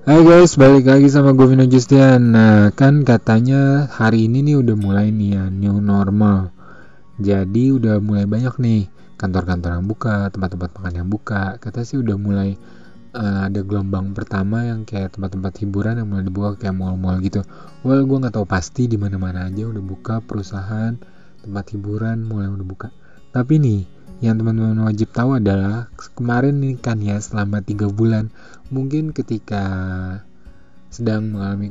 Hai guys, balik lagi sama gue Vino Justian. Nah, kan katanya hari ini nih udah mulai nih ya, new normal. Jadi udah mulai banyak nih kantor-kantor yang buka, tempat-tempat makan yang buka. Kata sih udah mulai ada gelombang pertama yang kayak tempat-tempat hiburan yang mulai dibuka kayak mall-mall gitu. Well, gue nggak tahu pasti di mana-mana aja udah buka perusahaan, tempat hiburan mulai udah buka. Tapi nih, yang teman-teman wajib tahu adalah kemarin nih kan ya selama 3 bulan mungkin ketika sedang mengalami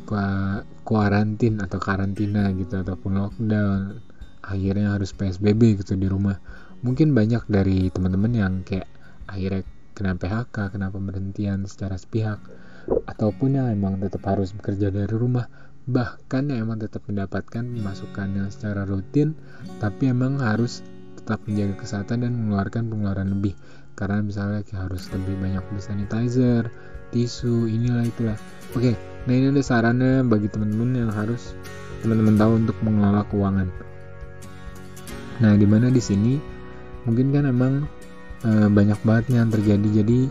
kuarantin atau karantina gitu ataupun lockdown akhirnya harus PSBB gitu di rumah, mungkin banyak dari teman-teman yang kayak akhirnya kena PHK, kena pemberhentian secara sepihak, ataupun yang emang tetap harus bekerja dari rumah, bahkan yang emang tetap mendapatkan pemasukan yang secara rutin tapi emang harus tetap menjaga kesehatan dan mengeluarkan pengeluaran lebih karena misalnya kayak harus lebih banyak beli sanitizer, tisu, inilah itulah. Oke, nah ini ada sarannya bagi teman-teman yang harus teman-teman tahu untuk mengelola keuangan. Nah, dimana di sini mungkin kan emang banyak banget nih yang terjadi, jadi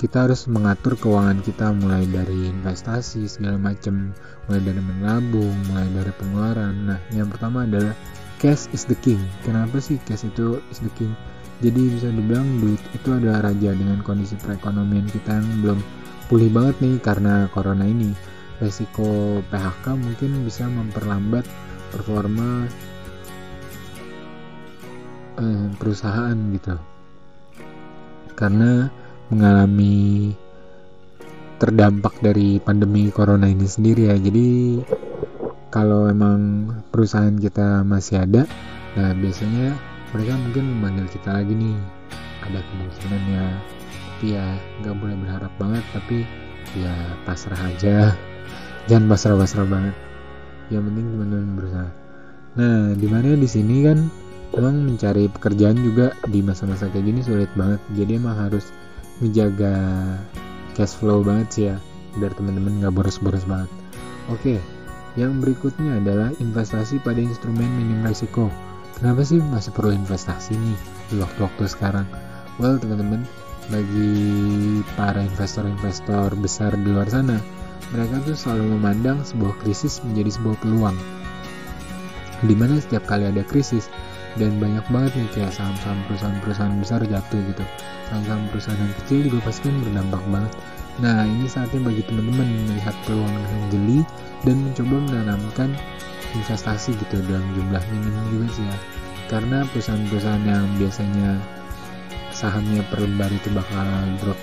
kita harus mengatur keuangan kita mulai dari investasi segala macam, mulai dari menabung, mulai dari pengeluaran. Nah, yang pertama adalah cash is the king. Kenapa sih cash itu is the king? Jadi bisa dibilang duit itu adalah raja dengan kondisi perekonomian kita yang belum pulih banget nih karena corona ini. Resiko PHK mungkin bisa memperlambat performa perusahaan gitu. Karena mengalami terdampak dari pandemi corona ini sendiri ya. Jadi kalau emang perusahaan kita masih ada, nah biasanya mereka mungkin memanggil kita lagi nih, ada kemungkinan ya, tapi ya nggak boleh berharap banget, tapi ya pasrah aja, jangan pasrah banget, yang penting teman-teman berusaha. Nah, dimana di sini kan emang mencari pekerjaan juga di masa-masa kayak gini sulit banget, jadi emang harus menjaga cash flow banget sih ya, biar teman-teman nggak boros-boros banget. Oke, yang berikutnya adalah investasi pada instrumen minim risiko. Kenapa sih masih perlu investasi nih di waktu-waktu sekarang? Well, teman-teman, bagi para investor-investor besar di luar sana, mereka tuh selalu memandang sebuah krisis menjadi sebuah peluang. Dimana setiap kali ada krisis, dan banyak banget nih kayak saham-saham perusahaan-perusahaan besar jatuh gitu, saham-saham perusahaan yang kecil juga pasti kan berdampak banget. Nah, ini saatnya bagi teman-teman melihat peluang yang jeli dan mencoba menanamkan investasi gitu dalam jumlah minim juga sih ya, karena perusahaan-perusahaan yang biasanya sahamnya per lembar itu bakal drop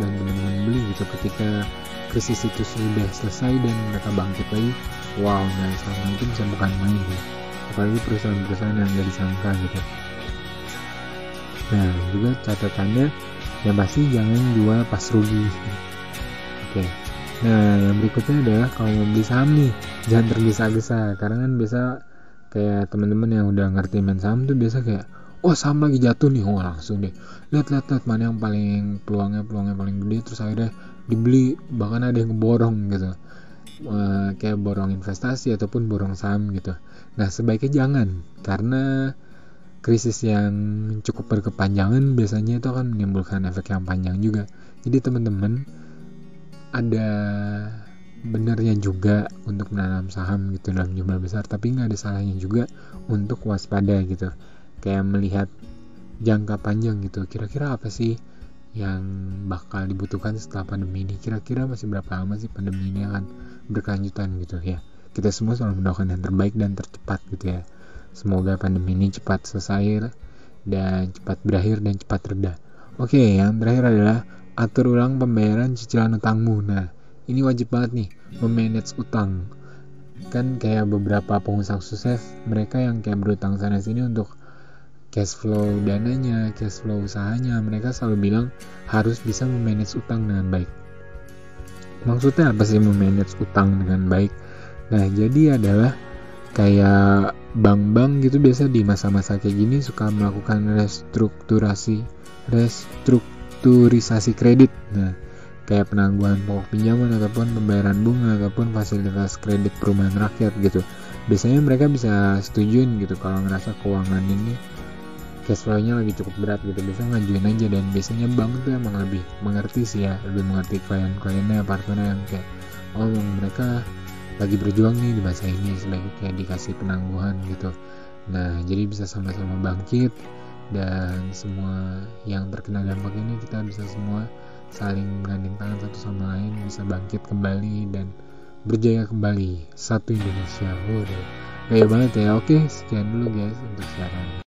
dan teman-teman beli gitu ketika krisis itu sudah selesai dan mereka bangkit lagi, wow, nah sahamnya itu bisa bukan main ya, apalagi perusahaan-perusahaan yang gak disangka gitu. Nah, juga catatannya yang pasti jangan jual pas rugi. Oke. Nah, yang berikutnya adalah kalau mau beli saham nih, jangan tergesa-gesa, karena kan biasa kayak teman-teman yang udah ngerti main saham tuh biasa kayak, oh saham lagi jatuh nih, oh langsung deh lihat mana yang paling peluangnya paling gede, terus akhirnya dibeli, bahkan ada yang ngeborong gitu, kayak borong investasi ataupun borong saham gitu. Nah, sebaiknya jangan, karena krisis yang cukup berkepanjangan biasanya itu akan menimbulkan efek yang panjang juga. Jadi teman-teman, ada benernya juga untuk menanam saham gitu dalam jumlah besar, tapi nggak ada salahnya juga untuk waspada gitu, kayak melihat jangka panjang gitu, kira-kira apa sih yang bakal dibutuhkan setelah pandemi ini, kira-kira masih berapa lama sih pandemi ini akan berkelanjutan gitu ya. Kita semua selalu mendoakan yang terbaik dan tercepat gitu ya, semoga pandemi ini cepat selesai dan cepat berakhir dan cepat reda. Oke, yang terakhir adalah atur ulang pembayaran cicilan utangmu. Nah, ini wajib banget nih, memanage utang. Kan kayak beberapa pengusaha sukses, mereka yang kayak berutang sana sini untuk cash flow dananya, cash flow usahanya, mereka selalu bilang harus bisa memanage utang dengan baik. Maksudnya apa sih memanage utang dengan baik? Nah, jadi adalah kayak bank-bank gitu biasa di masa-masa kayak gini suka melakukan restrukturisasi kredit. Nah, kayak penangguhan pokok pinjaman ataupun pembayaran bunga ataupun fasilitas kredit perumahan rakyat gitu. Biasanya mereka bisa setujuin gitu kalau ngerasa keuangan ini cash flow-nya lagi cukup berat gitu, bisa ngajuin aja. Dan biasanya bank tuh emang lebih mengerti sih ya, lebih mengerti klien-kliennya, partnernya yang kayak mereka lagi berjuang nih di masa ini, sebagai kayak dikasih penangguhan gitu. Nah jadi bisa sama-sama bangkit, dan semua yang terkena dampak ini kita bisa semua saling gandeng tangan satu sama lain, bisa bangkit kembali dan berjaya kembali. Satu Indonesia. Waduh, gaya banget ya. Oke, sekian dulu guys untuk sekarang.